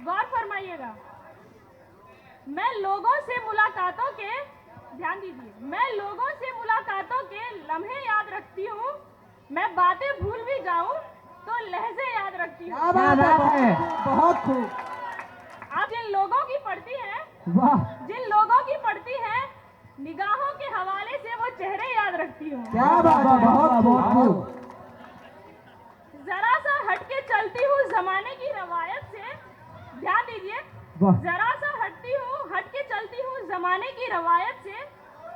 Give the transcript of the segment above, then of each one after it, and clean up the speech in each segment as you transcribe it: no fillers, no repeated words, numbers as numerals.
गौर फरमाइएगा। मैं लोगों से मुलाकातों के, ध्यान दीजिए, मैं लोगों से मुलाकातों के लम्हे याद रखती हूँ। मैं बातें भूल भी जाऊं तो लहजे याद रखती हूँ। क्या बात है, बहुत खूब। आप जिन लोगों की पढ़ती हैं, वाह, जिन लोगों की पढ़ती हैं, निगाहों के हवाले से वो चेहरे याद रखती हूँ। क्या बात है, बहुत खूब। जरा सा हटके चलती हूँ जमाने की रवायत से, ध्यान दीजिए, वाह, जरा सा हटके चलती हूँ जमाने की रवायत से,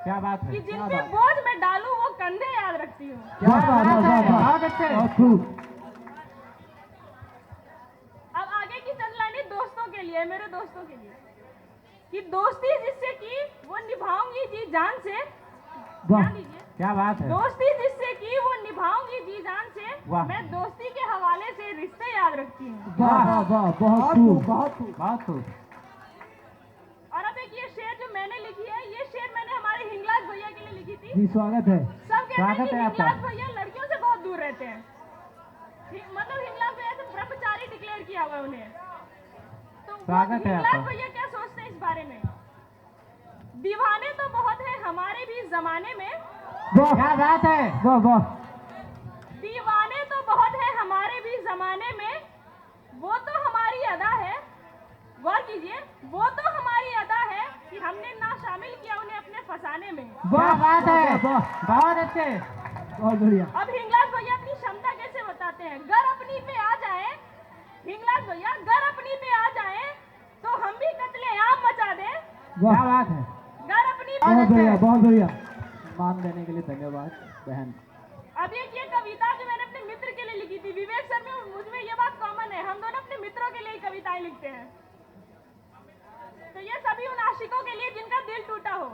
क्या बात है, कि जिन पे बोझ में डालूं वो कंधे याद रखती हूँ। क्या बात है, बहुत अच्छे, बहुत खूब। अब आगे की चंद लाइनें दोस्तों के लिए, मेरे दोस्तों के लिए, कि दोस्ती जिससे की वो निभाऊंगी जी जान से, ध्यान दीजिए, क्या बात है, दोस्ती जिससे की वो निभाऊंगी जी जान से, मैं दोस्ती के हवाले से रिश्ते याद रखती हूँ। वाह वाह, बहुत खूब, बहुत खूब, बहुत खूब। और अब एक ये शेर जो मैंने लिखी है, ये शेर मैंने हमारे हिंगलाज भैया के लिए लिखी थी। जी स्वागत है, सब कहते हैं कि आपका। हिंगलाज भैया लड़कियों से बहुत दूर रहते हैं, मतलब हिंगलाज भैया से ब्रह्मचारी डिक्लेयर किया हुआ उन्हें। तो स्वागत है हिंगलाज आपका। भैया क्या सोचते हैं इस बारे में? दीवाने तो बहुत है हमारे भी जमाने में, क्या बात है, वाह वाह। दीवाने तो बहुत है हमारे भी जमाने में, वो तो हमारी अदा है, गौर कीजिए, वो तो हमारी अदा है कि हमने ना शामिल किया उन्हें अपने फसाने में। क्या बात है, बहुत अच्छे, बहुत बढ़िया। अब हिंगलाज भैया अपनी क्षमता कैसे बताते हैं? गर अपनी पे आ जाए, हिंगलाज भैया गर अपनी पे आ जाए तो हम भी कत्लेआम मचा दें। क्या बात है, गर अपनी, बहुत बढ़िया, बहुत बढ़िया। मान देने के लिए धन्यवाद बहन। अब ये कविता जो मैंने अपने मित्र के लिए लिखी थी, विवेक सर में मुझमें ये बात कॉमन है, हम दोनों अपने मित्रों के लिए कविताएं लिखते हैं। तो ये सभी उन आशिकों के लिए जिनका दिल टूटा हो।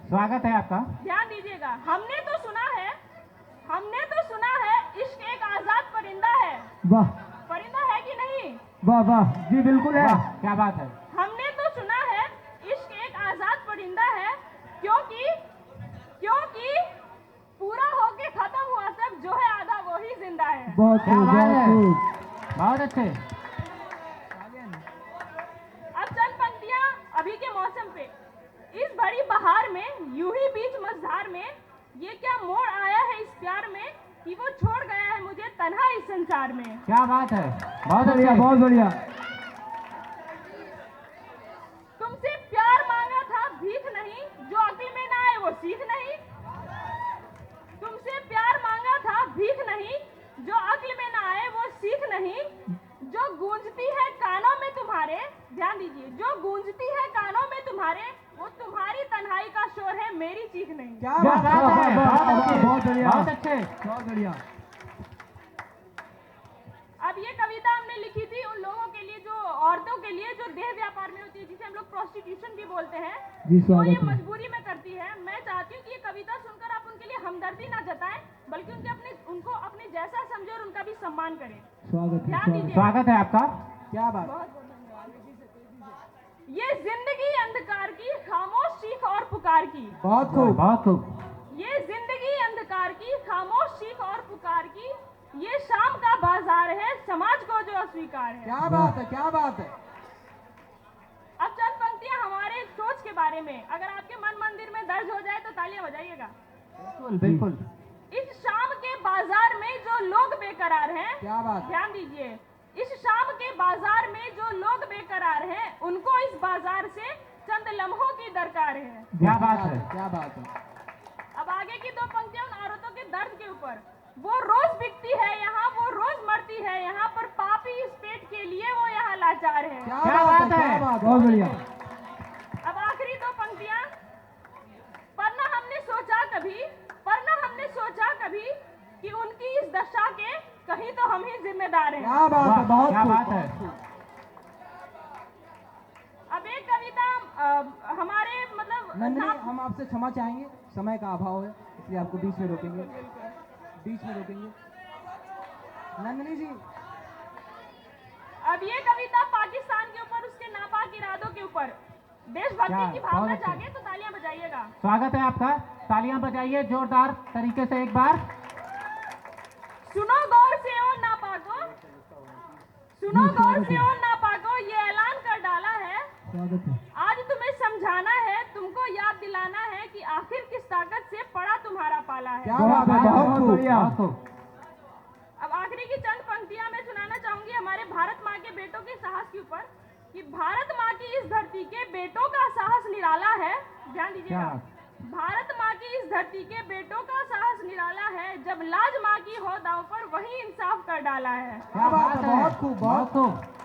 स्वागत है आपका। ध्यान दीजिएगा, हमने तो सुना है इश्क एक आजाद परिंदा है। वाह, परिंदा है कि नहीं? वाह वाह, जी बिल्कुल है। क्या बात है, हमने तो सुना है इश्क एक आजाद परिंदा है, क्योंकि पूरा होके खत्म हुआ सब, जो है आधा वो ही जिंदा है। बहुत खूब, बहुत खूब, बहुत अच्छे। अब चंद पंक्तियां अभी के मौसम पे। इस बड़ी बहार में, यूं ही बीच मझधार में, ये क्या मोड़ आया है इस प्यार में कि वो छोड़ गया है मुझे तन्हा इस संसार में। क्या बात है, बहुत बढ़िया, बहुत बढ़िया। तुमसे प्यार मांगा था भीख नहीं, जो अक्ल में ना आए वो सीख नहीं। तुमसे प्यार मांगा था भीख नहीं, जो अक्ल में ना आए वो सीख नहीं। जो गूंजती है कानों में तुम्हारे, ध्यान दीजिए, जो गूंजती है कानों में तुम्हारे, वो तुम्हारी तन्हाई का शोर है, मेरी चीख नहीं। क्या बात है, बहुत बढ़िया, बहुत अच्छे, बहुत बढ़िया। अब ये कविता हमने लिखी थी उन लोगों के लिए, जो औरतों के लिए जो देह व्यापार में होती है, जिसे हम लोग प्रोस्टिट्यूशन भी बोलते हैं, जो ये मजबूरी में करती है। मैं चाहती हूँ कि ये कविता सुनकर आप उनके लिए हमदर्दी ना जताएं, बल्कि उनको अपने जैसा समझे और उनका भी सम्मान करें। स्वागत है आपका। क्या बात, बहुत बहुत धन्यवाद। ये जिंदगी अंधकार की खामोश चीख और पुकार की, बहुत खूब, बहुत खूब। ये जिंदगी अंधकार की खामोश चीख और पुकार की, ये शाम का बाजार है समाज को जो अस्वीकार है। क्या बात है, क्या बात है। अब चंद पंक्तियां हमारे सोच के बारे में, अगर आपके मन मंदिर में दर्ज हो जाए तो तालियां बजाइएगा। बिल्कुल बिल्कुल। इस शाम के बाजार में जो लोग बेकरार हैं, क्या बात, ध्यान दीजिए, इस शाम के बाजार में जो लोग बेकरार हैं, उनको इस बाजार से चंद लम्हों की दरकार है। क्या बात है, क्या बात है। अब आगे की दो पंक्तियां उन औरतों के दर्द के ऊपर। वो रोज बिकती है यहाँ, वो रोज मरती है यहाँ, पर पापी इस पेट के लिए वो यहाँ लाचार है। क्या बात है, बहुत बढ़िया। अब आखिरी दो पंक्तियां। पर न हमने सोचा कभी कि उनकी इस दशा के कहीं तो हम ही जिम्मेदार हैं। क्या बात है, बहुत क्या बात है। अब एक कविता हमारे मतलब नंदनी, हम आपसे क्षमा चाहेंगे, समय का अभाव है इसलिए आपको बीच में रोकेंगे, नंदनी जी। अब ये कविता पाकिस्तान के ऊपर, उसके नापाक इरादों के ऊपर, देशभक्ति की भावना जागे तो तालियां बजाइएगा। स्वागत है आपका, तालियां बजाइए जोरदार तरीके से एक बार। सुनो गौर से ओ नापाको, सुनो गौर से और नापाको, ये ऐलान कर डाला है। स्वागत है। आज तुम्हें समझाना है, तुमको याद दिलाना है कि आखिर किस ताकत से पड़ा तुम्हारा पाला है। क्या बात है, बहुत बढ़िया। अब आखिरी की चंद पंक्तियां मैं सुनाना चाहूंगी हमारे भारत माँ के बेटों के साहस के ऊपर, कि भारत माँ की इस धरती के बेटों का साहस निराला है। ध्यान दीजिएगा, भारत माँ की इस धरती के बेटों का साहस निराला है, जब लाज माँ की हो दांव पर वही इंसाफ कर डाला है। क्या बात है, बहुत खूब, बहुत खूब।